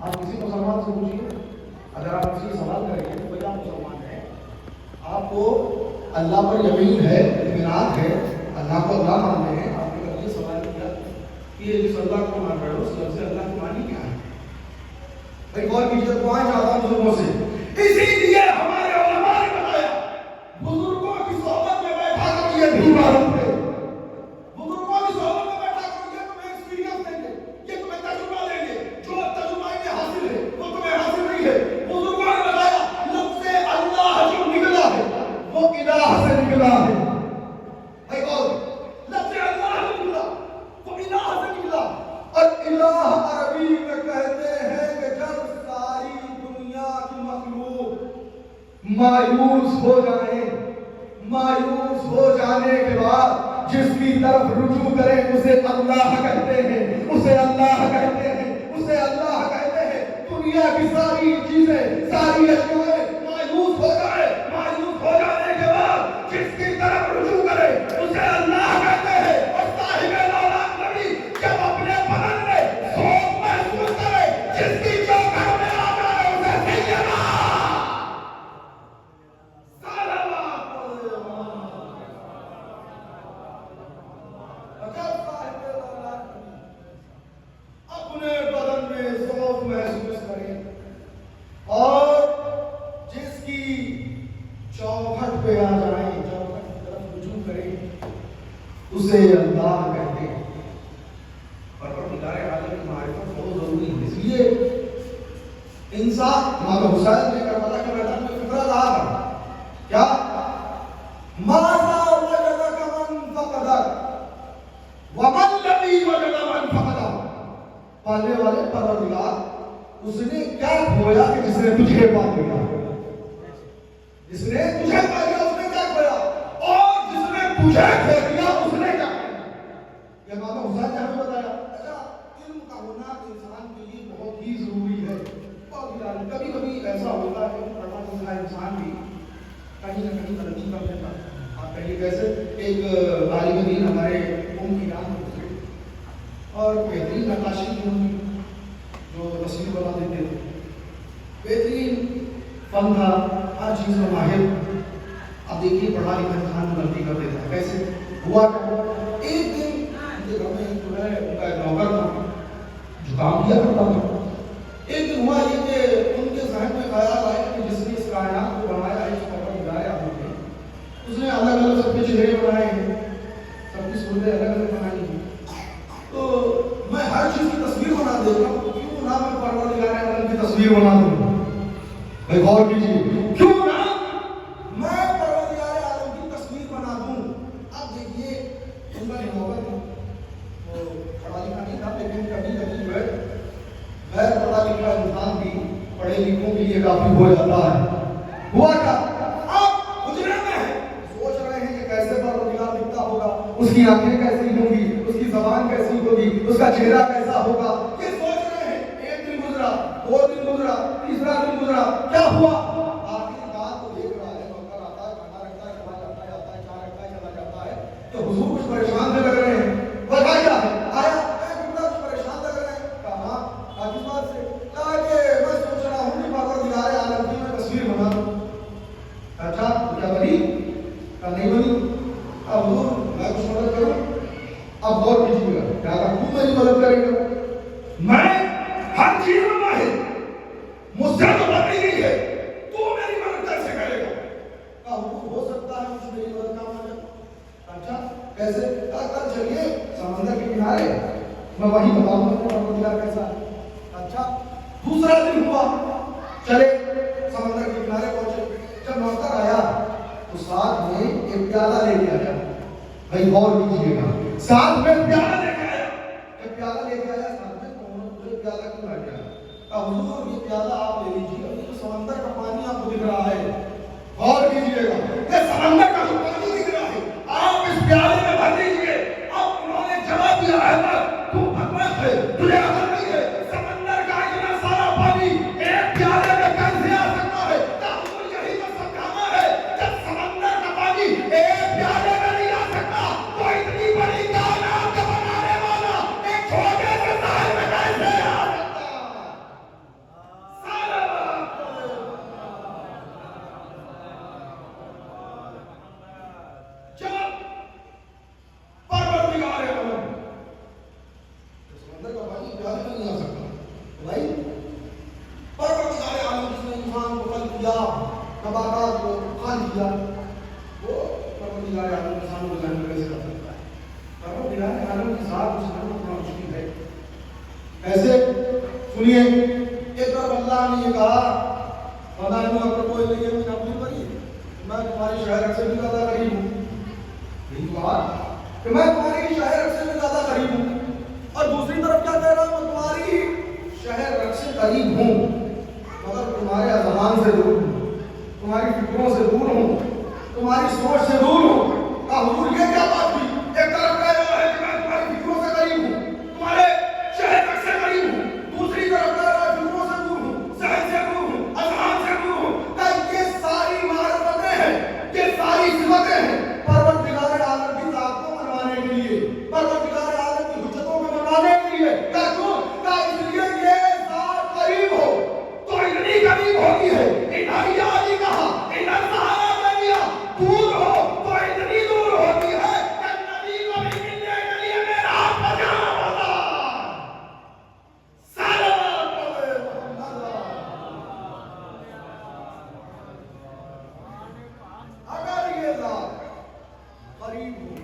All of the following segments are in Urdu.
آپ کسی مسلمان سے پوچھیے، اگر آپ کسی سے سوال کریں گے تو بھائی آپ مسلمان ہیں، آپ کو اللہ پر یقین ہے، اطمینان ہے، اللہ کو اللہ مانتے ہیں، آپ نے کبھی سوال کیا کہ یہ جس اللہ کو مان رہے ہو اس لفظ اللہ کی معنی کیا ہے؟ بھائی غور کیجیے، دعائیں چاہتا ہوں بزرگوں سے، اسی لیے ہمارے علماء نے بتایا بزرگوں کی صحبت میں بیٹھا کر یہ بھی معلوم ہے، بزرگوں کی صحبت میں بیٹھا کر یہ تمہیں ایکسپیرینس دیں گے، یہ تمہیں تجربہ دیں گے، جو تجربہ انہیں حاصل ہے وہ تمہیں حاصل نہیں ہے۔ بزرگوں نے بتایا لفظ اللہ جو نکلا ہے وہ الہ سے نکلا ہے۔ بھائی غور، لفظ اللہ جو نکلا وہ الہ سے نکلا، اور الہ عربی میں کہتے ہیں کہ جب ساری دنیا کی مخلوق مایوس ہو جائیں، مایوس ہو جانے کے بعد جس کی طرف رجوع کریں اسے اللہ کہتے ہیں، اسے اللہ کہتے ہیں، اسے اللہ کہتے ہیں۔ دنیا کی ساری چیزیں، ساری اشیاء مایوس ہو جائے، مایوس ہو جانے کے بعد جس کی طرف رجوع کرے اسے اللہ کہتے ہیں۔ اور صاحب دولت نبی جب اپنے بدن میں ذوق محسوس کرے، جس کی چوکھٹ میں آ جائے اسے سیدنا اپنے بدن میں ذوق محسوس کریں اور جس کی چوکھٹ پہ آ جائیں، چوکھٹ کی طرف رجوع کریں اسے اللہ کہتے ہیں۔ اور پروردگار عالم کی معرفت بہت ضروری ہے، اس لیے انسان امام حسین نے کربلا کے میدان میں فکرہ کہا تھا کیا؟ ماذا وجدک من فقدک ومن الذی وجد من فقدک، پالنے والے پروردگار اس نے کیا کھویا کہ جس نے تجھے پا لیا، جس نے تجھے پا لیا اس نے کیا کھویا، اور جس نے تجھے کھو دیا اس نے کیا کیا۔ یہ امام حسین نے ہمیں بتایا۔ اچھا، علم کا ہونا انسان کے لیے بہت ہی ضروری ہے، بہت ہی ضروری۔ کبھی کبھی ایسا ہوتا ہے کہ پڑھا لکھا انسان بھی کہیں نہ کہیں غلطی کر لیتا ہے۔ آپ کہیے کیسے؟ ایک عالم دین ہمارے قوم کی جان گزرے اور بہترین نقاشی کی ہوئی جو تصویر بنا دیتے تھے، بہترین فن تھا، ہر چیز میں ماہر۔ اب دیکھیے پڑھا لکھا انسان غلطی کر دیتا ہے، کیسے ہوا کیا؟ ایک دن ان کے گھر میں جو ہے ان کا ایک نوکر تھا جو کام کیا کرتا تھا۔ ایک دن ہوا یہ کہ ان کے ذہن میں خیال آیا کہ جس نے اس کائنات کو بنایا ہے، اس پر گزارے آپ نے، اس نے الگ الگ سب کے چہرے بنائے ہیں، سب کی صورتیں الگ الگ بنائی ہیں، تو میں ہر چیز کی تصویر بنا دیتا ہوں، کیوں نہ میں پروردگار عالم کی تصویر بنا دوں؟ بھائی غور کیجیے، کیوں نہ میں پروردگار عالم کی تصویر بنا دوں؟ اب دیکھیے ان کا نوکر تھا، وہ پڑھا لکھا نہیں تھا، لیکن کبھی کبھی جو ہے غیر پڑھا لکھا انسان بھی پڑھے لکھوں کے لیے کافی ہو جاتا ہے۔ ہوا کیا؟ اب حجرے میں سوچ رہے ہیں کہ کیسے پروردگار دکھتا ہوگا، اس کی آنکھیں کیسی ہوں گی، اس کی زبان کیسی ہوگی، اس کا چہرہ کیسا ہوگا، یہ سوچ رہے ہیں۔ ایک دن گزرا، دو دن گزرا، تیسرا دن گزرا، کیا ہوا؟ آخری رات کو دیکھ رہا ہے، نوکر آتا ہے، کھانا رکھتا ہے، چلا جاتا ہے، آتا ہے، چائے رکھتا ہے، چلا جاتا ہے، تو حضور کچھ پریشان سے لگ رہے ہیں۔ وجہ کیا ہے؟ آیا کچھ پریشان لگ رہے ہیں، کہا کس بات سے؟ کہا کہ میں سوچ رہا ہوں کہ پروردگار عالم کی میں تصویر بنا دوں۔ اچھا کیا بنی؟ کہا نہیں بنی۔ اب حضور میں کچھ مدد کروں؟ اب غور کیجیے گا، کیا تو میری مدد کرے گا؟ میں ہر چیز میں ماہر، مجھ سے تو بنی نہیں ہے، تو میری مدد کیسے کرے گا؟ کہا حضور ہو سکتا ہے مجھ میری مدد کام آ جائے۔ اچھا کیسے؟ کہا کل چلیے سمندر کے کنارے، میں وہیں بتاؤں گا پروردگار کیسا ہے۔ اچھا دوسرا دن ہوا، چلے سمندر کے کنارے پہنچے، جب نوکر آیا تو ساتھ میں ایک پیالہ لے کے آیا۔ بھائی غور کیجیے گا، ساتھ میں پیالہ لے کے آیا۔ جب پیالہ لے کے آیا ساتھ میں تو پیالہ کیوں لے کے آیا؟ کہا حضور یہ پیالہ آپ لے لیجیے، ابھی تو سمندر کا پانی آپ کو دکھ رہا ہے۔ غور کیجیے گا، یہ سمندر کا جو پانی دکھ رہا ہے آپ اس پیالے میں بھر لیجیے۔ اب انہوں نے جواب دیا، احمد تو بکواس ہے، تجھے عقل نہیں ہے، سمندر کا اتنا سارا پانی ایک پیالے میں کیسے آ سکتا ہے؟ حضور یہی تو سمجھانا ہے، جب سمندر کا پانی ایک پیالے میں نہیں آ سکتا تو اتنی بڑی کائنات کا بنانے والا ایک چھوٹے سے سائے میں کیسے آ سکتا؟ سنیے، ایک طرف اللہ نے یہ کہا میں تمہاری شاعر سے بھی زیادہ قریب ہوں، یہی بات کہ میں تمہاری شاعر سے بھی زیادہ قریب ہوں، اور دوسری طرف کیا کہہ رہا ہوں، میں تمہاری شاعر سے قریب ہوں مگر تمہارے اذہان سے دور ہوں، تمہاری فکروں سے دور ہوں، تمہاری سوچ سے دور ہوں۔ حضور یہ کیا بات ہوئی؟ ایک طرف کہہ رہا ہے کہ میں تمہاری فکروں سے قریب ہوں، تمہارے شہر تک سے قریب ہوں، دوسری طرف کہہ رہا ہے فکروں سے دور ہوں، ذہن سے دور ہوں، اذہان سے دور ہوں۔ کہ یہ ساری معرفتیں ہیں، یہ ساری صفتیں ہیں پروردگار عالم کی ذات کو منوانے کے لیے، پروردگار عالم کی حجتوں کو منوانے کے لیے۔ کیا کیوں؟ کہ اس لیے یہ ذات قریب ہو تو اتنی قریب ہوتی ہے، الہیہ علی کہا الہیہ علیہ دور ہو تو اتنی دور ہوتی ہے کہ نبی کو بھی ملنے کے لیے میرا ہاتھ بجانا ہوتا۔ سلام پڑھے محمد۔ اگر یہ ذات قریب ہو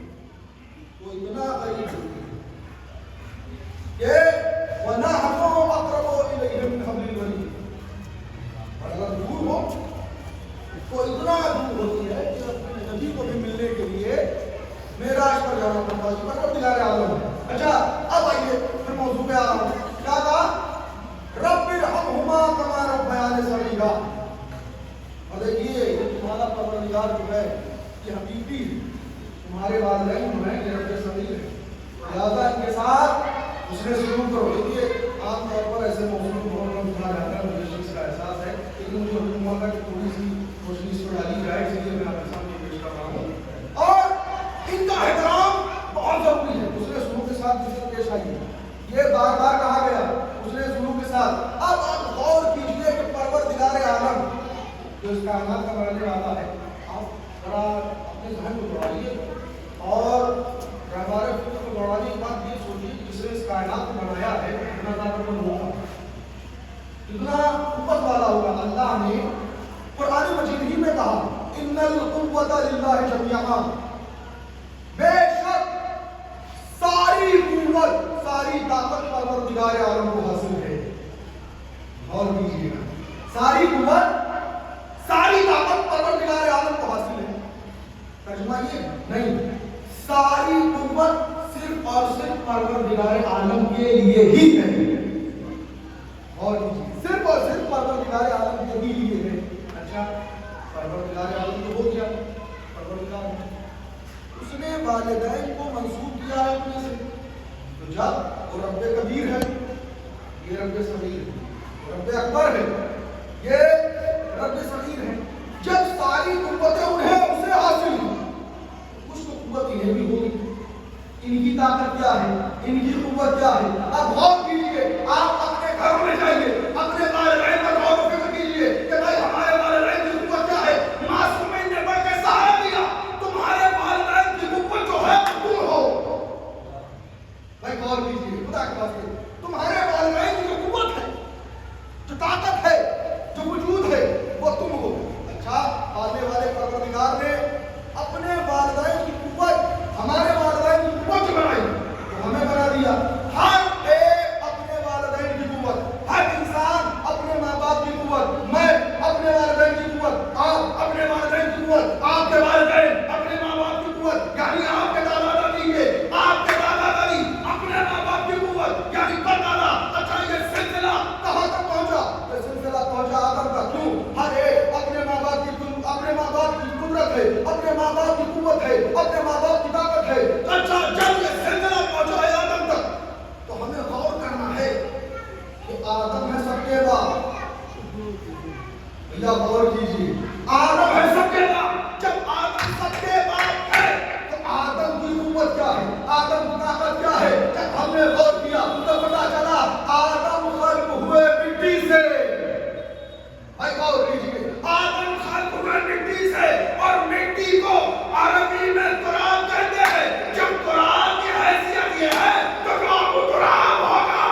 تو اتنا قریب ہو کہ وَنَحْنُ أَقْرَبُ إِلَيْهِ مِنْ حَبْلِ الْوَرِيدِ، اور اگر دور ہو تو اتنا دور ہوتی ہے کہ اپنے نبی کو بھی ملنے کے لیے معراج پر جانا پڑتا ہے۔ پروردگار عالم ہے۔ اچھا اب آئیے پھر موضوع پہ آ رہا ہوں۔ کیا کہا؟ رب ارحمہما کما ربیانی صغیرا۔ اور دیکھیے تمہارا پروردگار جو ہے یہ حقیقی تمہارے والدین جو ہیں یہ رب صغیر ہے، لہٰذا ان کے ساتھ اس نے سلوک کرو۔ دیکھیے عام طور پر ایسے موضوع بہت کم سنا جاتا ہے، مجھے چیز کا احساس ہے، لیکن مجھے حکم ہوا کہ تھوڑی سی روشنی اس پر ڈالی جائے، اس لیے میں آپ کے سامنے پیش کر رہا ہوں۔ اور ان کا احترام بہت ضروری ہے، اس نے سلوک کے ساتھ جس طرح پیش آئی ہے یہ بار بار کہا گیا، اس نے سلوک کے ساتھ۔ اب آپ غور کیجئے کہ پروردگار عالم جو اس کائنات کا بنانے والا ہے، آپ ذرا اپنے ذہن کو دوڑائیے اور ہمارے فکر کو دوڑانے کے بعد یہ سوچیے کہ جس نے اس کائنات کو بنایا ہے اتنا طاقتور ہوگا، اتنا قوت والا ہوگا۔ اللہ نے قرآن مجید ہی میں کہا ان القوت للہ جمیعا، بے شک ساری قوت ساری طاقت پروردگار عالم کو حاصل ہے۔ اور کیجیے گا ساری قوت ساری طاقت پروردگار عالم کو حاصل ہے۔ ترجمہ یہ نہیں، ساری قوت صرف اور صرف پروردگار عالم کے لیے ہی ہے۔ اور صرف اور صرف پروردگار عالم کے ہی لیے ہے۔ اچھا پروردگار عالم تو ہو گیا، پروردگار اس نے والدین کو منسوب کیا ہے اپنے سے، تو جب وہ رب کبیر ہے، یہ رب صغیر ہے، رب اکبر ہے، یہ رب صغیر ہے، جب ساری قوتیں انہیں اسے حاصل ہیں کچھ تو قوت انہیں بھی ہوگی۔ ان کی طاقت کیا ہے، ان کی قوت کیا ہے؟ اب غور کیجئے، آپ اپنے گھروں میں جائیے، اپنے والدین پر غور و فکر کیجئے کہ بھائی ہمارے والدین کی قوت کیا ہے۔ معصومین نے بڑھ کے سہارا دیا، تمہارے والدین کی قوت جو ہے تم ہو۔ بھائی غور کیجئے، خدا کے واسطے تمہارے والدین کی جو قوت ہے، جو طاقت ہے، جو وجود ہے، وہ تم ہو۔ اچھا آنے والے پروردگار نے اپنے والدین کی قوت ہمارے والدین کی قوت بنائی تو ہمیں بنا دیا۔ ہر ایک اپنے والدین کی قوت، ہر انسان اپنے ماں باپ کی قوت، میں اپنے والدین کی قوت، آپ اپنے والدین کی قوت، آپ کے والدین اپنے ماں باپ کی قوت، یعنی آپ کے دادا دادی کے، آپ کے دادا دادی اپنے ماں باپ کی قوت، یعنی پردادا۔ اچھا یہ سلسلہ کہاں تک پہنچا؟ یہ سلسلہ پہنچا آدم تک۔ کیوں؟ ہر ایک اپنے ماں باپ کی قدرت ہے، اپنے ماں باپ کی قوت ہے، اپنے ماں باپ کی طاقت ہے۔ اچھا جب یہ سلسلہ پہنچا ہے آدم تک تو ہمیں غور کرنا ہے کہ آدم ہے سب کے باپ۔ بھیا غور کیجیے، آدم ہے سب کے باپ۔ جب آدم سب کے باپ ہے تو آدم کی قوت کیا ہے، آدم کی طاقت کیا ہے؟ جب ہم نے غور کیا تو پتا چلا آدم خلق ہوئے مٹی سے۔ بھائی غور کیجیے، آدم خلق ہوئے مٹی سے، اور مٹی کو عربی میں تراب کہتے ہیں۔ جب تراب کی حیثیت یہ ہے تو کون وہ تراب ہوگا؟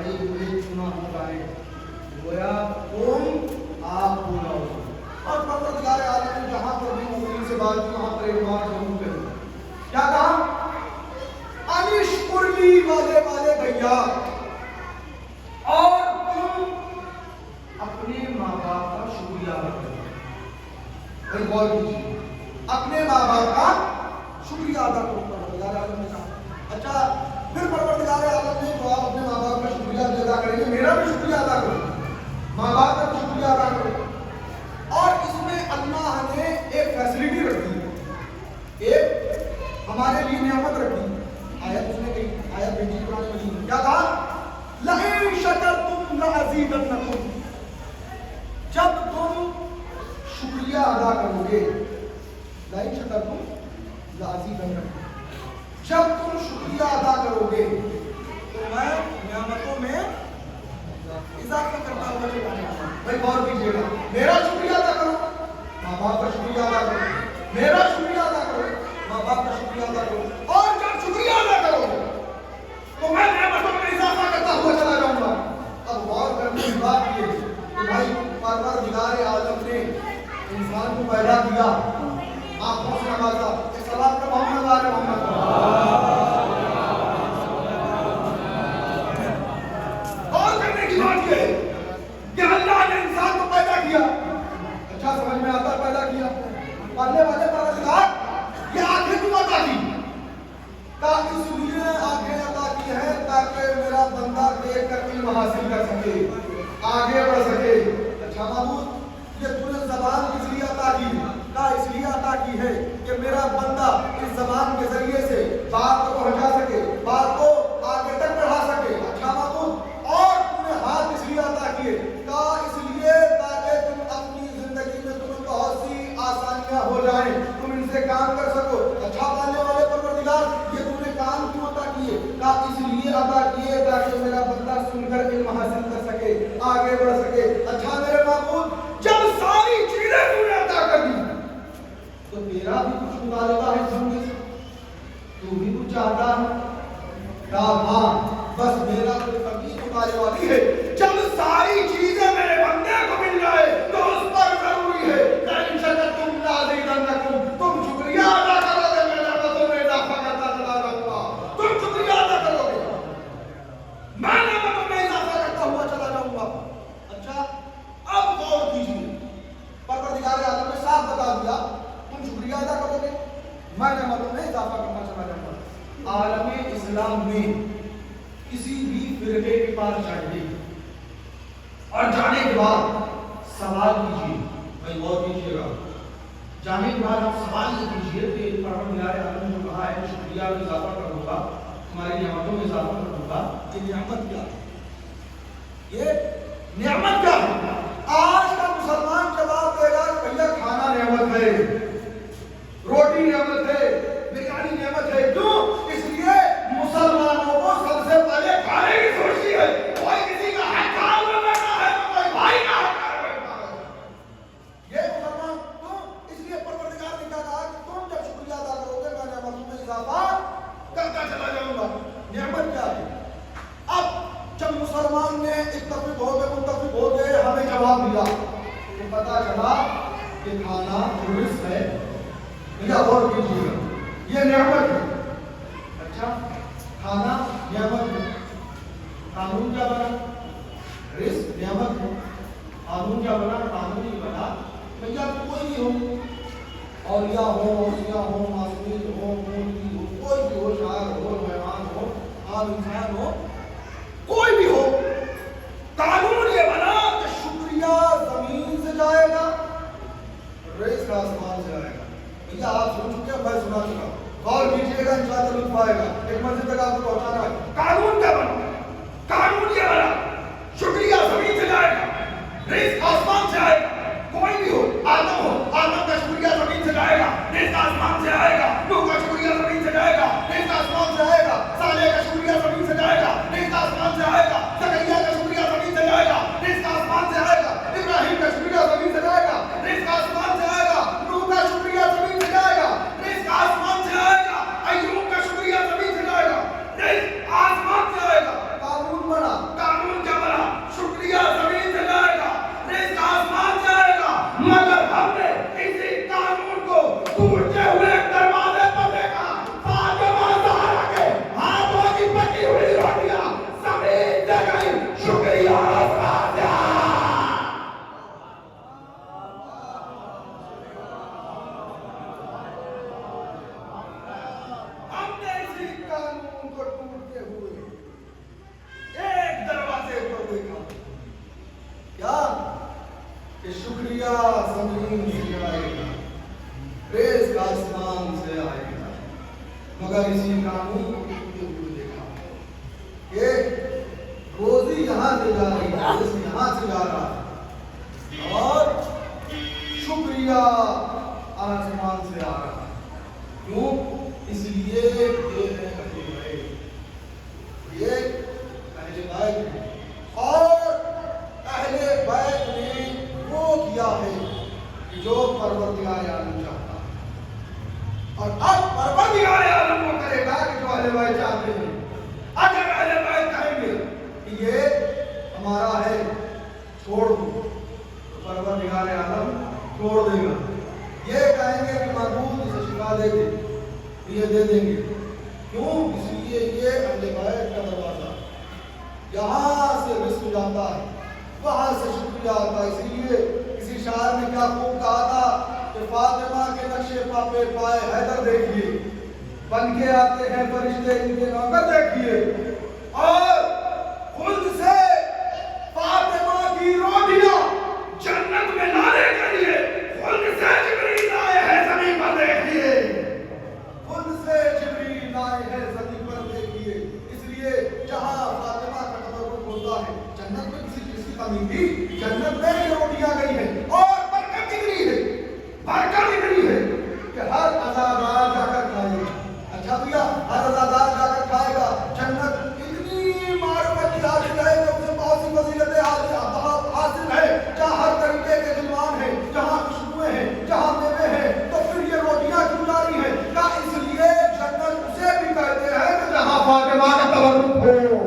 کھڑے ہوئے چنا اٹھائے گویا تم آپ پورا ہو. اور پروردگار عالم نے جہاں پر بھی مومنین سے بات کی وہاں پر ایک بات ضرور کہی. کیا کہا؟ انشکر لی والے بھیا، اور تم اپنے ماں باپ کا شکریہ ادا کرو. غور کیجیے، اپنے ماں باپ کا شکریہ ادا کرو. پروردگار عالم نے کہا اچھا پھر پروردگار عالم نے تو آپ اپنے ماں باپ کا شکریہ ادا کریں گے، میرا بھی شکریہ ادا کرو، ماں باپ کا بھی شکریہ ادا کرو. اور اس میں اللہ نے ایک فیسلٹی رکھی ہے، ایک ہمارے لیے نعمت رکھی. آیت اس نے کہی، آیت بھیجی قرآن مجید میں، کیا کہا؟ لئن شکرتم لازیدنکم، جب تم شکریہ ادا کرو گے، لئن شکرتم لازیدنکم، جب تم شکریہ ادا کرو گے تو میں نعمتوں میں اضافہ کرتا ہوا چلا جاؤں گا. بھائی غور کیجیے گا، میرا شکریہ ادا کرو، ماں باپ کا شکریہ ادا کرو، میرا شکریہ ادا کرو، ماں باپ کا شکریہ ادا کرو. اور جب شکریہ ادا کرو تو میں نعمتوں میں اضافہ کرتا ہوا چلا جاؤں گا. اب غور کرنے کی بات یہ کہ بھائی پروردگار عالم نے انسان کو پیدا کیا، آنکھوں سے نوازا. ایک سلام کا محمد آل محمد. غور کرنے کی بات یہ ہے کہ اللہ نے انسان کو پیدا کیا. اچھا سمجھ میں آتا پیدا کیا. پڑھنے والے پروردگار یہ آنکھیں کیوں عطا کی؟ کہا اس لیے آنکھیں عطا کی ہے تاکہ میرا بندہ دیکھ کر علم حاصل کر سکے، آگے بڑھ سکے. اچھا معبود یہ تو نے زبان کس لیے عطا کی؟ کہا اس لیے عطا کی ہے کہ میرا بندہ اس زبان کے ذریعے سے بات کو پہنچا سکے، بات کو آگے تک بڑھا سکے. اچھا معبود اور تو نے ہاتھ اس لیے عطا کیے؟ کہا اس لیے تاکہ تم اپنی زندگی میں تمہیں بہت سی آسانیاں ہو جائیں، تم ان سے کام کر سکو. اچھا پالنے والے پروردگار یہ تم نے کام کیوں عطا کیے؟ کہا اس لیے عطا کیے تاکہ میرا بندہ سن کر علم حاصل کر سکے، آگے بڑھ سکے. اچھا میرے معبود جب ساری چیزیں تم نے عطا کر دی تو تیرا بھی کچھ مطالبہ ہے سن سے، تو بھی کچھ چاہتا ہے؟ کہا ہاں بس میرا تو کبھی مطالبہ نہیں ہے، جب ساری چیزیں میرے بندے کو مل جائے تو اس پر ضروری ہے لئن شکرتم لازیدنکم، تم شکریہ ادا کرو گے میں نعمتوں میں اضافہ کرتا چلا جاؤں گا. تم شکریہ ادا کرو گے میں نعمتوں میں اضافہ کرتا ہوا چلا جاؤں گا. اچھا اب غور کیجیے، پروردگار عالم نے صاف بتا دیا تم شکریہ ادا کرو گے میں نعمتوں میں اضافہ کرنا چلا جاؤں گا. عالم اسلام میں کسی بھی فرقے کے پاس جائیے اور جانے کے بعد سوال کیجیے. بھائی غور کیجیے گا، جانے کے بعد آپ سوال یہ کیجیے کہ پروردگار عالم نے جو کہا ہے شکریہ میں اضافہ کر دوں گا، تمہاری نعمتوں میں اضافہ کر دوں گا، یہ نعمت کیا ہے؟ یہ نعمت کیا ہے؟ آج کا مسلمان جواب دے گا کہ بھیا کھانا نعمت ہے، روٹی نعمت ہے، بریانی نعمت ہے. کیوں؟ اس لیے مسلمانوں کو سب سے پہلے کھانے کی سوچتی ہے. کوئی کسی کا حق کام میں بیٹھا ہے تو کوئی بھائی کا حق کام میں بیٹھا ہے. یہ مسلمان کیوں؟ اس لیے پروردگار نے کہا کہ تم جب شکریہ ادا کرو گے میں نعمتوں میں اضافہ کرتا چلا جاؤں گا. نعمت کیا ہے؟ اب جب مسلمان نے اتفاق ہو گئے متفق ہو گئے ہمیں جواب دیا تو پتا چلا کہ کھانا رزق ہے. بھیا غور کیجیے گا، یہ نعمت ہے. اچھا کھانا نعمت ہے، قانون کیا بنا؟ رزق نعمت ہے. قانون کیا بنا؟ قانون ہی بنا بھیا کوئی بھی ہو، اولیاء ہو، اولیاء ہو، معصومین ہو، مولوی ہو، کوئی بھی ہو، شاعر ہو، مہمان ہو، عام انسان ہو، کوئی بھی ہو، قانون یہ بنا کہ شکریہ زمین سے جائے گا، رزق آسمان سے آئے گا. بھیا آپ سن چکے ہیں، میں سنا چکا. غور کیجیے گا انشاءاللہ لطف آئے گا. ایک منزل تک آپ کو پہنچانا ہے. قانون کیا بنا؟ قانون یہ بنا شکریہ زمین سے جائے گا، رزق آسمان سے آئے گا. کوئی بھی ہو، آدم ہو، آدم کا شکریہ زمین سے جائے گا، رزق آسمان سے آئے گا. نوح کا شکریہ زمین سے جائے گا، رزق آسمان سے آئے گا. صالح کا شکریہ زمین سے جائے گا، رزق آسمان سے آئے گا. زکریا کا شکریہ زمین سے جائے گا، رزق آسمان سے آئے گا. ابراہیم کا شکریہ زمین سے جائے گا، رزق آسمان سے آئے گا. نوح کا شکریہ زمین سے جائے گا، رزق آسمان سے آئے گا. ایوب کا شکریہ زمین سے جائے گا، رزق آسمان سے آئے گا. قانون بنا، مگر اسی قانون کو ٹوٹتے ہوئے دیکھا کہ روزی یہاں سے جا رہی ہے، جسم یہاں سے جا رہا ہے اور شکریہ آسمان سے آ رہا ہے۔ کیوں؟ اس لیے یہ ہے اہل بیت، یہ اہل بیت ہے، اور اہل بیت نے وہ کیا ہے جو پروردگار عالم چاہتا ہے، اور اب پروردگار عالم وہ کرے گا کہ جو اہل بیت چاہتے ہیں۔ اگر اہل بیت کہیں گے کہ یہ ہمارا ہے چھوڑ دو، تو پروردگار عالم چھوڑ دے گا۔ یہ کہیں گے کہ معبود اسے شفا دے دے، یہ دے دیں گے۔ کیوں؟ اس لیے یہ اہل بیت کا دروازہ، یہاں سے رزق جاتا ہے، وہاں سے شکریہ آتا ہے۔ اس لیے کسی شاعر نے کیا خوب کہا تھا کہ فاطمہ کے نقشے پہ پائے حیدر دیکھیے، بن کے آتے ہیں فرشتے ان کے نوکر دیکھیے، اور خود سے فاطمہ کی روٹیاں جنت میں لانے کے لیے خود سے جبریل آئے ہیں زمین پر دیکھیے، خود سے جبریل آئے ہیں زمین پر دیکھیے۔ اس لیے جہاں فاطمہ کا تبرک ہوتا ہے، جنت میں کسی چیز کی کمی تھی، جنت میں یہ روٹیاں گئی ہیں، اور برکت نکلی ہے، برکت نکلی ہے کہ ہر عزادار جا کر کھائے گا۔ اچھا بھیا، ہر عزادار جا کر کھائے گا۔ جنت اتنی معرفت کی حاصل ہے کہ اسے بہت سی فضیلتیں حاصل ہے، جہاں ہر طریقے کے جلوان ہیں، جہاں خوشبوئیں ہیں، جہاں میوے ہیں، تو پھر یہ روٹیاں کیوں جاری ہیں؟ کیا اس لیے جنت اسے بھی کہتے ہیں کہ جہاں فاطمہ کا تبرک ہو،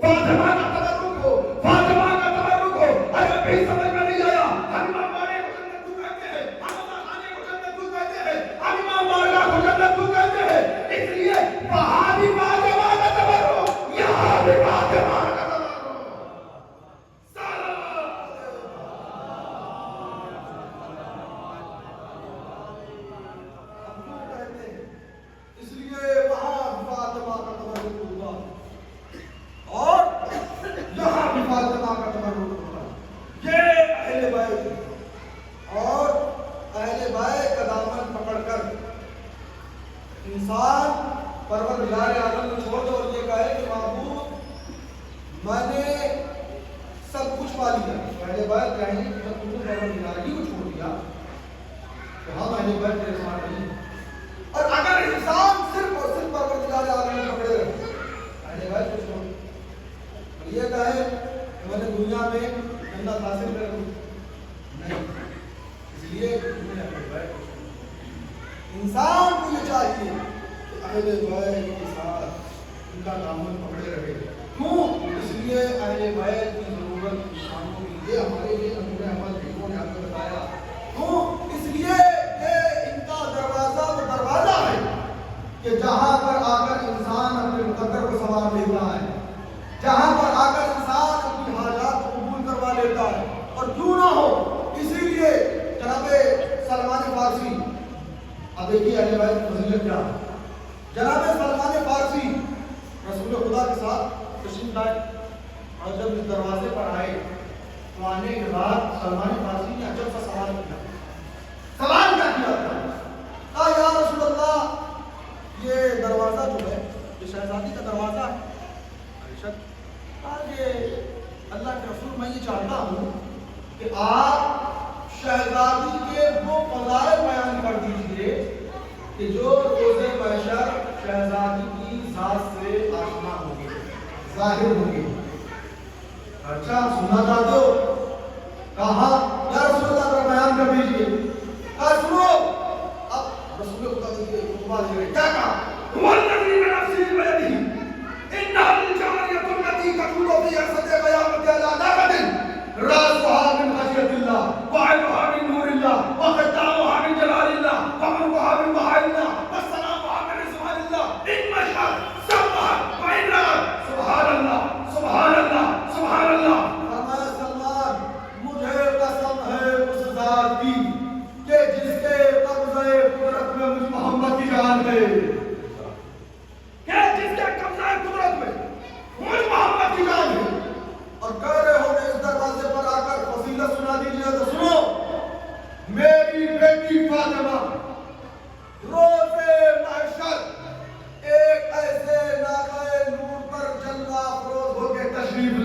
فاطمہ کا تبرک ہو، فاطمہ کا تبرک ہو۔ اگر بھی سمجھ میں نہیں آیا، حلیمہ مارے کو جنت کیوں کہتے ہیں، حمزہ خانے کو جنت کیوں کہتے ہیں، حلیمہ مارا کو جنت کیوں کہتے ہیں؟ اس لیے وہاں بھی فاطمہ کا تبرک، یہاں بھی فاطمہ کا تبرک۔ اس لیے وہاں بھی فاطمہ کا تبرک ہوگا اور یہاں بھی فاطمہ کا تبرک ہوگا۔ یہ اہل بیت ہے، اور اہل بیت کا دامن پکڑ کر انسان پروردگار عالم کو چھوڑ دو اور یہ کہے کہ معبود میں نے سب کچھ پا لیا۔ اہل بیت کہیں گے کہ تم نے پروردگار ہی کو چھوڑ دیا تو ہم اہل بیت کے ساتھ نہیں۔ اور اگر انسان صرف اور صرف پروردگار عالم کو پکڑے رہے، اہل بیت کو چھوڑ، اور یہ کہے کہ میں نے دنیا میں جنت حاصل کر لی، نہیں۔ اس لیے تم نے اہل بیت کو چھوڑ۔ انسان کو یہ چاہیے کہ اہل بیت کے ساتھ ان کا دامن پکڑے رہے۔ کیوں؟ اس لیے اہل بیت کی ضرورت انسانوں کے لیے، ہمارے لیے نور احمد بھیکوں نے ہمیں بتایا۔ کیوں؟ اس لیے کہ ان کا دروازہ وہ دروازہ ہے کہ جہاں پر آ کر انسان اپنے مقدر کو سنوار لیتا ہے، جہاں پر آ کر انسان اپنی حاجات کو قبول کروا لیتا ہے۔ اور کیوں نہ ہو، اسی لیے جناب سلمان فارسی، اب دیکھیے اہل بیت کی فضیلت کیا ہے۔ جناب سلمان فارسی رسول خدا کے ساتھ تشریف لائے، اور جب اس دروازے پر آئے تو آنے کے بعد سلمان فارسی نے عجب سا سوال کیا۔ سوال کیا کیا تھا؟ کہا یا رسول اللہ، یہ دروازہ جو ہے یہ شہزادی کا دروازہ ہے۔ آگے اللہ کے رسول میں یہ چاہتا ہوں کہ آپ شہزادی کے وہ فضائل بیان کر دیجئے کہ جو روز محشر شہزادی کی ذات سے آشنا ہوں گے، ظاہر ہوں گے۔ اچھا سننا چاہتے ہو؟ کہا یا رسول اللہ ذرا بیان کر دیجئے۔ کہا سنو، اب رسول خدا کے خطبہ دے رہے، کیا کہا؟ وَالَّذِي بِنَفْسِهِ بِيَدِهِ إِنَّهَا الْجَارِيَةُ الَّتِي تَكُونُ فِي يَسَدِ قِيَامَةِ عَلَى نَاقَةٍ رَأْسُهَا مِنْ خَشْيَةِ اللَّهِ وَعَيْنُهَا مِنْ نُورِ اللَّهِ وَخِتَامُهَا مِنْ جَلَالِ اللَّهِ وَمَنْكُهَا مِنْ بَهَاءِ اللَّهِ وَسَلَامُهَا مِنْ رِضْوَانِ اللَّهِ إِنْ مَشَىٰ سَبَّحَتْ وَإِنْ رَأَتْ سُبْحَانَ اللَّهِ سُبْحَانَ اللَّهِ سُبْحَانَ اللَّهِ۔ فرمایا سلمان، مجھے قسم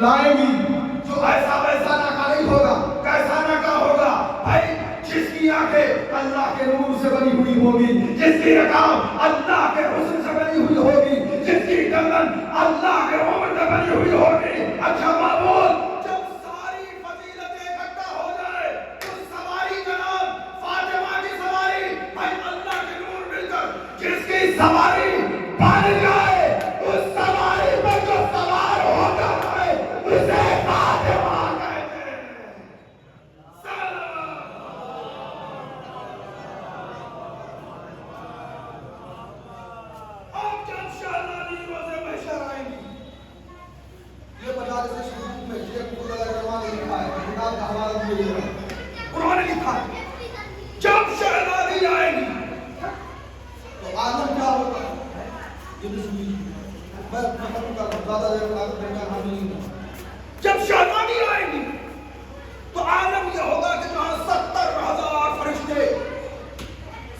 لائے گی جو ایسا ویسا ناکا نہیں ہوگا. کیسا ناکا ہوگا بھائی؟ جس کی آنکھیں اللہ کے نور سے بنی ہوئی ہوگی، جس کی رکاب اللہ کے حسن سے بنی ہوئی ہوگی، جس کی گردن اللہ کے عمر سے بنی ہوئی ہوگی. اچھا معبود، جب ساری فضیلتیں اکٹھا ہو جائے تو سواری جناب فاطمہ کی سواری، بھائی اللہ کے نور مل کر جس کی سواری بن جائے، اس سواری پر جو سوار ہو جائے اسے فاطمہ کہتے ہیں. اب جب شہزادی روزے محشر آئیں گی، یہ مجالس شروع میں شیخ عبداللہ رحمٰن نے لکھا ہے، کتاب کا حوالہ بھی دے رہا ہے، انہوں نے لکھا ہے جب شہزادی آئیں گی تو عالم کیا ہوگا. یہ بھی سنی میں ختم کر زیادہ دیر درمیان حامی نہیں ہوں. جب شہزادی آئیں گی تو عالم یہ ہوگا کہ جہاں 70,000 فرشتے،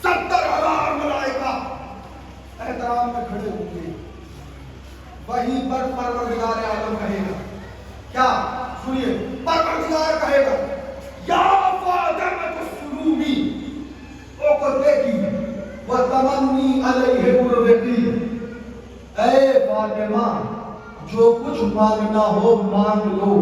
70,000 ملائکہ احترام میں کھڑے ہوں گے، وہیں پر پروردگار عالم کہے گا کیا؟ سنیے، پروردگار کہے گا یا فاطمہ السلومی، او کو دیکھی وَتَمَنِّي عَلَيْهِ مُرْوِقِي، اے فاطمہ جو کچھ مانگنا ہو مانگ لو،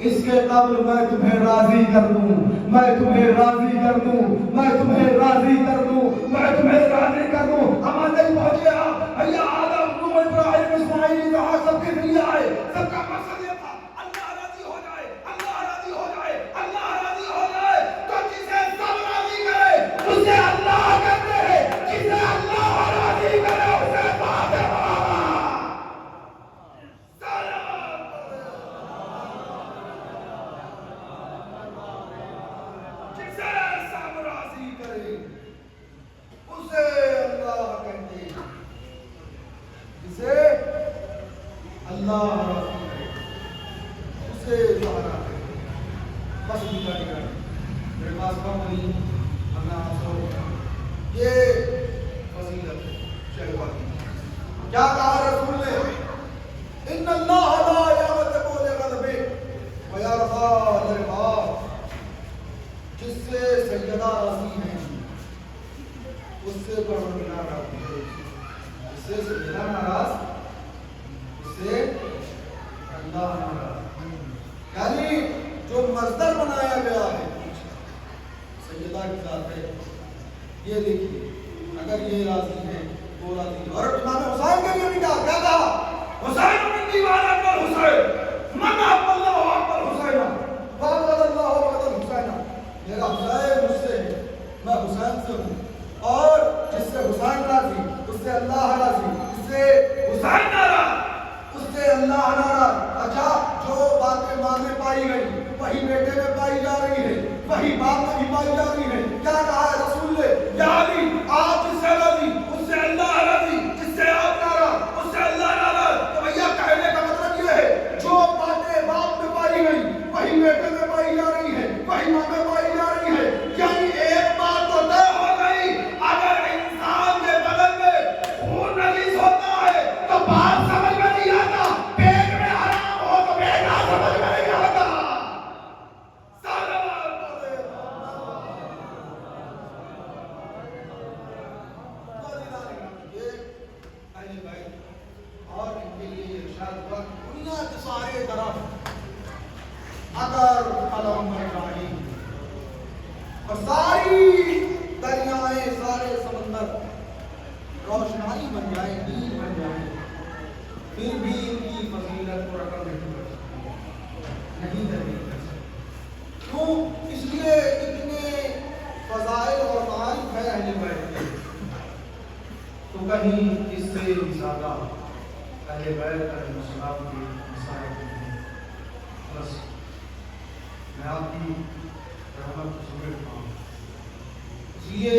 اس کے قبل میں تمہیں راضی کر دوں، میں تمہیں راضی کر دوں، میں تمہیں راضی کر دوں، میں تمہیں راضی کر دوں. امان نہیں پہنچے آپ بھیا آدم نوح ابراہیم اسماعیل کہا سب کے لیے آئے، سب کا مقصد یہ تھا اللہ راضی ہو جائے، اللہ راضی ہو جائے، اللہ راضی ہو جائے. تو جسے سب راضی کرے اسے اللہ کہتے ہیں، جسے اللہ راضی کرے اسے فاطمہ. کیا کہا رسول نے؟ ان اللہ لا یغضب لغضبہ ویرضى لرضاه. جس سے سیدہ راضی ہے اس سے پروردگار راضی ہے، جس سے سیدہ ناراض اس سے اللہ ناراض. یعنی جو مصدر بنایا گیا ہے سیدہ کی ذات ہے. یہ دیکھیے اگر یہ راضی ہے وہ راضی ہے. اور امام حسین کے لیے بھی کیا کہا؟ حسین من دیوانہ پر حسین من احب اللہ اکبر حسین فاضل اللہ اکبر حسین. میرا حسین مجھ سے ہے، میں حسین سے ہوں، اور جس سے حسین راضی اس سے اللہ راضی، جس سے حسین ناراض اس سے اللہ ناراض. اچھا جو باتیں ماں میں پائی گئی وہی بیٹے میں پائی جا رہی ہے، وہی باپ میں بھی پائی جا رہی ہے. کیا کہا ہے رسول نے؟ یا علی آپ جس سے راضی اس سے اللہ راضی، جس سے آپ ناراض اس سے اللہ ناراض. تو بھیا کہنے کا مطلب یہ ہے جو باتیں باپ میں پائی گئی وہی بیٹے میں پائی جا رہی ہے، وہی ماں میں پائی جا رہی ہے. یعنی ایک بات تو طے ہو گئی، اگر انسان کے بدن میں خون نجس ہوتا ہے تو بات سمجھ میں نہیں آتا، پیٹ میں حرام ہو تو بیٹا سمجھ میں نہیں آتا. اور ان کے لیے ارشاد ہوا دنیا کے سارے طرف اگر قلم بن اور ساری دریائیں سارے سمندر روشنائی بن جائیں، دین بن جائیں، پھر بھی ان کی فضیلت کو رقم نہیں کرنی. کیوں؟ اس لیے اتنے فضائل اور معارف ہے اہل بیت کے، تو کہیں اس سے زیادہ اہل بیت علیہ السلام کے مسائل ہیں. بس میں آپ کی رحمت کو سمیٹتا ہوں. اس لیے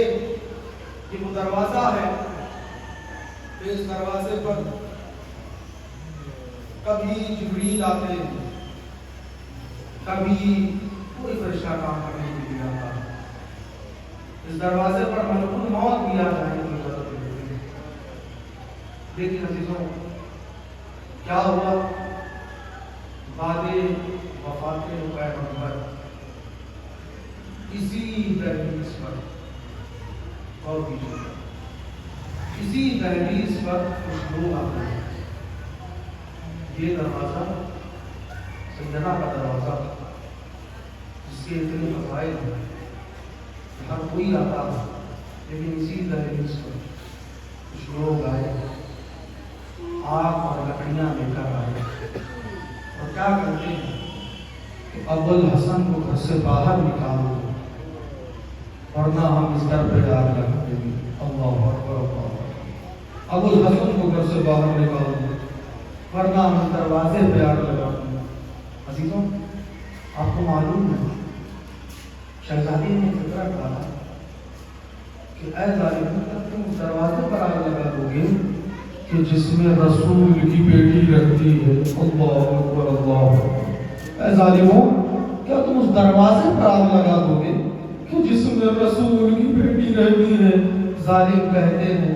یہ وہ دروازہ ہے، اس دروازے پر کبھی جبریل آتے ہیں، کبھی کوئی فرشتہ کام کرنے کے لیے آتا ہے. اس دروازے پر ملک الموت بھی آ جانے کی ضرورت ہے. لیکن عزیزوں کیا ہوا؟ بعد وفات پیغمبر اسی دہلیز پر غور کیجیے، اسی دہلیز پر کچھ لوگ آتے ہیں. یہ دروازہ سیدنا کا دروازہ جس کے اتنے فضائل ہیں کہ ہر کوئی آتا ہے، لیکن اسی دہلیز پر کچھ لوگ آئے، آگ اور لکڑیاں لے کر آئے اور کیا کرتے ہیں کہ ابو الحسن کو گھر سے باہر نکالو ورنہ ہم اس در پہ آگ لگا دیں گے. اللہ اکبر اللہ اکبر. ابو الحسن کو گھر سے باہر نکالو ورنہ ہم اس دروازے پہ آگ لگا دیں گے. عزیزوں، آپ کو معلوم ہے شہزادی نے فکر کہا کہ اے ظالم، تم اس دروازے پر آگ لگا دو گے کہ جس میں رسول کی بیٹی رہتی ہے. اللہ اکبر اللہ اکبر. اے ظالموں، کیا تم اس دروازے پر آگ لگا دو گے کہ جس میں رسول کی بیٹی رہتی ہے؟ ظالم کہتے ہیں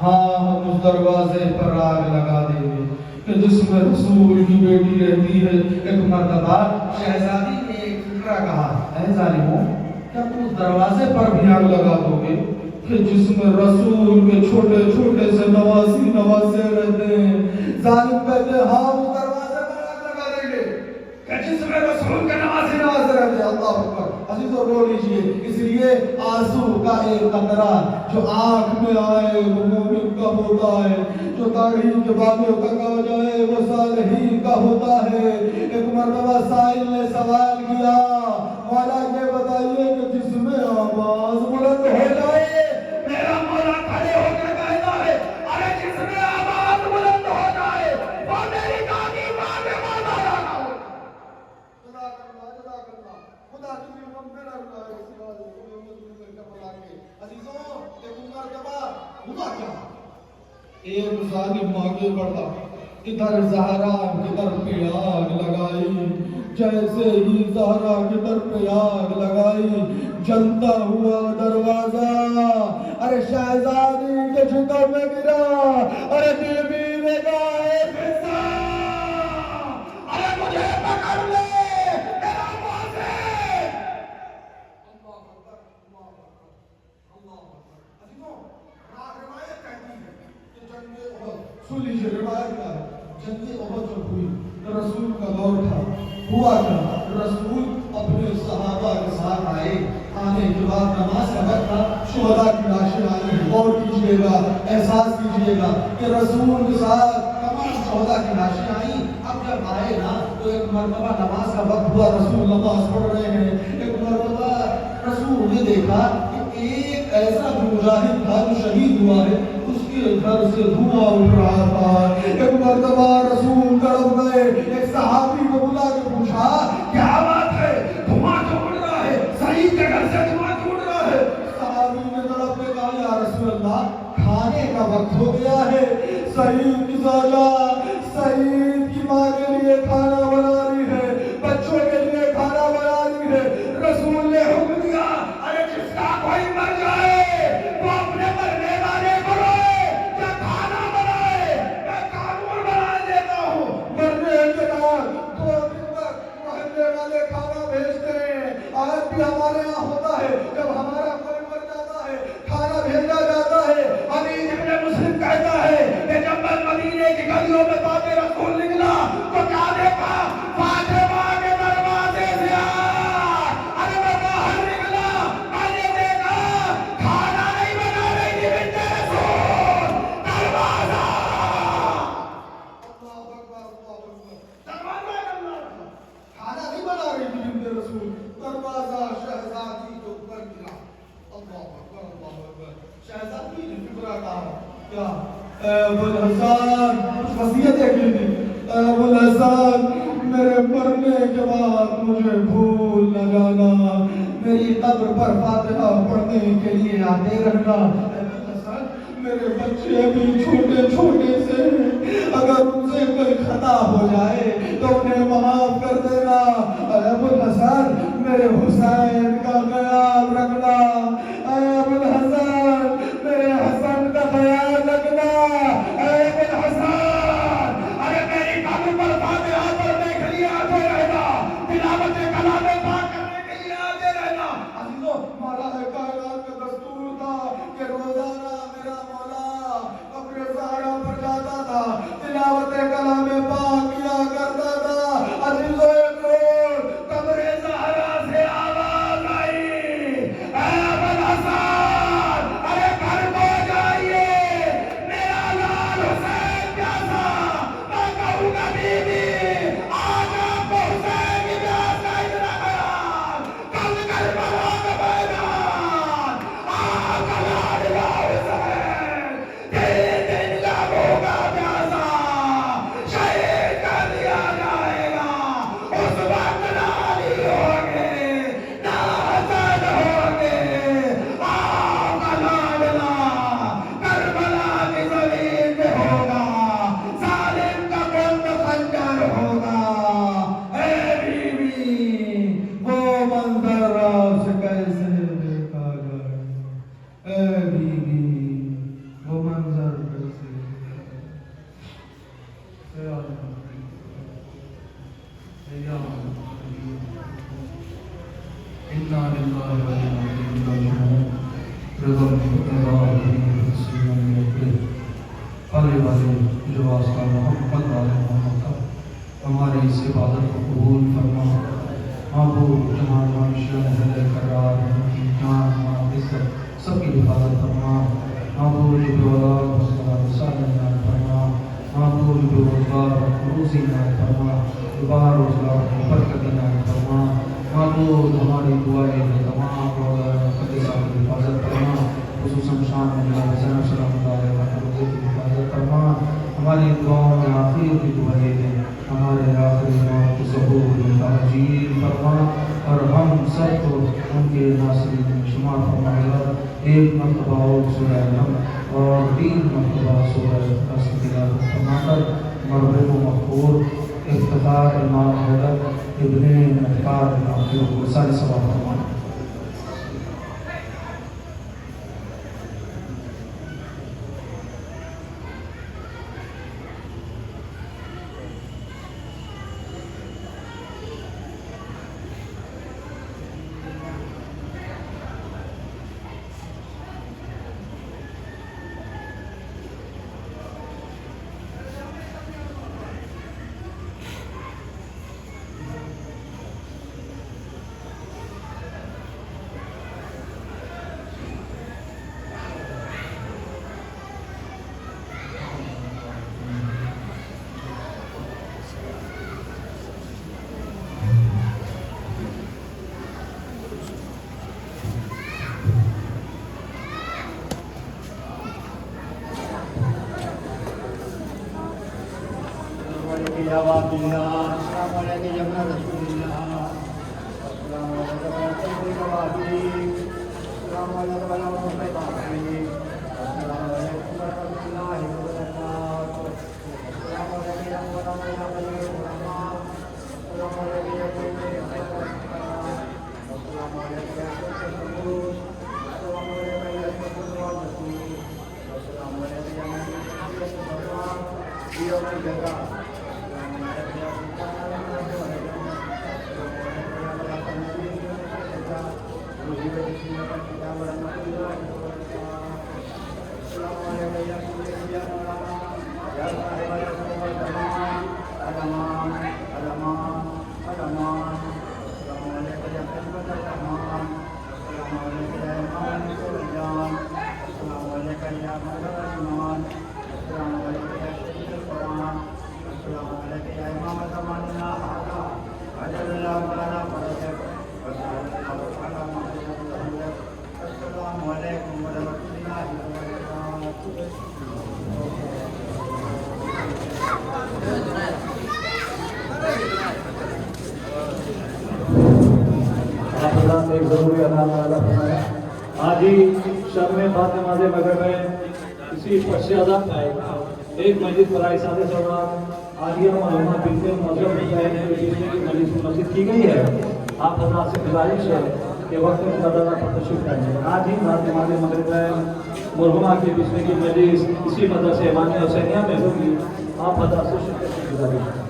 ہاں ہم اس دروازے پر آگ لگا دیں گے کہ جس میں رسول کی بیٹی رہتی ہے. ایک مرتبہ شہزادی نے ایک فکرہ کہا، اے ظالموں، کیا تم اس دروازے پر بھی آگ لگا دو گے کہ جس میں رسول کے چھوٹے چھوٹے سے نواسے رہتے ہیں؟ ظالم کہتے ہیں ہاں اس دروازے پر آگ لگا دیں گے کہ جس میں رسول کے نواسے رہتے ہیں. اللہ اکبر. عزیزوں رو لیجئے، اس لیے آنسو کا ایک قطرہ جو آنکھ میں آئے وہ مومن کا ہوتا ہے، جو داڑھی کے بالوں تک آ جائے وہ صالحین کا ہوتا ہے. ایک مرتبہ سائل نے سوال کیا، مولا یہ بتائیے کہ جس میں آواز بلند ہو جائے، میرا مولا کھڑے ہو کے کہتا ہے ارے جس میں آواز بلند ہو جائے وہ میری دادی ماں کے مولا رہا ہو. خدا کرنا خدا کی ہم پہ رہنا ہے اس بات کو. عزیزوں، ایک مرتبہ ہوا کیا، ایک ظالم آگے بڑھا، ادھر زہرا کی در پہ آگ لگائی. جیسے ہی زہرا کی در پہ آگ لگائی، جلتا ہوا دروازہ ارے شہزادی کے جھکم میں گرا. ارے بیوی نے کہا اے فضا، ارے مجھے پکڑ لے میرا موزے. اللہ اکبر اللہ اکبر اللہ اکبر. عزیزوں، روایت کہتی ہے کہ جنگ احد، سن لیجیے روایت کا ہے، جنگ احد جب ہوئی رسول کا دور تھا. ہوا کیا، رسول اپنے صحابہ کے ساتھ آئے، آنے کے بعد نماز کا وقت تھا، شہداء کی لاشیں آئی. غور کیجیے گا، احساس کیجیے گا کہ رسول کے ساتھ تمام شہداء کی لاشیں آئیں. اب جب آئے نا تو ایک مرتبہ نماز کا وقت ہوا، رسول نماز پڑھ رہے ہیں. ایک مرتبہ رسول نے دیکھا کہ ایک ایسا جو مجاہد تھا جو شہید ہوا ہے اس کے گھر سے دھواں اٹھ رہا تھا. ایک مرتبہ رسول تڑپ گئے، ایک صحابی کو بلا کے پوچھا کیا بات ہے، دھواں کیوں اٹھ رہا ہے، سعید کے گھر سے دھواں کیوں اٹھ رہا ہے؟ صحابی نے تڑپ کے کہا یا رسول اللہ کھانے کا وقت ہو گیا ہے، سعید کی زوجہ سعید کی ماں کے لیے کھانا بنا رہی ہے، بچوں کے لیے کھانا بنا رہی ہے. رسول نے حکم دیا ارے جس کا کوئی مر جائے وہ اپنے مرنے والے کو روئے یا کھانا بنائے، میں قانون بنا دیتا ہوں. مرنے کے بعد 2 دن تک محلے والے کھانا بھیجتے ہیں. آج بھی ہمارے یہاں ہوتا ہے، جب ہمارا کوئی مر جاتا ہے کھانا بھیجا جاتا ہے. حدیث ابن مسلم کہتا ہے کہ جب میں مدینے کی گلیوں میں باب رسول نکلا تو کیا دیکھا، فاطمہ کے دروازے سے ارے میں باہر نکلا، میں نے دیکھا کھانا نہیں بنا رہی تھی بنت رسول، دروازہ اللہ اکبر اللہ اکبر، دروازہ کھانا نہیں بنا رہی تھی بنت رسول، دروازہ شہزادی کے اوپر گرا. اللہ اکبر اللہ اکبر. شہزادی نے فکرہ کہا کیا، اے ابو الحسن، کچھ وصیتیں کی تھی، اے ابو الحسن میرے مرنے کے بعد مجھے بھول نہ جانا، میری قبر پر فاتحہ پڑھنے کے لیے آتے رہنا. میرے بچے بھی چھوٹے چھوٹے سے اگر ان سے کوئی خطا ہو جائے تو انہیں معاف کر دینا. اے ابو الحسن میرے حسین کا خیال رکھنا، اے ابو الحسن میرے حسن کا خیال رکھنا. اے ابو الحسن ارے میری قبر پر فاتحہ پڑھنے کے لیے ہمارے اس عبادت کو قبول فرما معبود جہاں معاشیہ قرار جان عزت سب کی حفاظت فرما معبود فرما معبود روزگار روزی نائب فرما دوبارہ روزگار برکت نائب فرما معبود ہماری دعائیں تمام مقدسہ کی حفاظت فرما خصوصاً شان میں زینب سلام اللہ کی حفاظت فرما ہماری دعاؤں میں آخر کی دعائیں دیں ہمارے آخری موت ظہور تعجیل فرما اور ہم سب کو ان کے ناصرین میں شمار فرما ایک مرتبہ اور سورہ نم اور 3 مرتبہ سورہ قصص تلاوت فرما کر مرحوم و مغفور افتخار امام حیدر ابن افتخار امام کو ساری ثواب فرما ایک ضروری آج ہی شب میں بعد نماز مغرب میں اسی پشیادہ ایک مسجد فرائی سادہ سواد آدھیا معلومہ بنتے مذہب مسجد کی گئی ہے. آپ حضرات سے گزارش ہے کہ وقت مقدرہ پر تشریف لائیں. آج ہی بعد نماز مغرب میں مرحومہ کے بچنے کی مجلس اسی مدرسے امامیہ حسینیہ میں ہوگی. آپ حضرات سے شرکت کی گزارش ہے.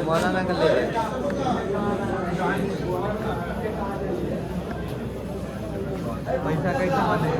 مولانا کر لے پیسہ کیسا بنے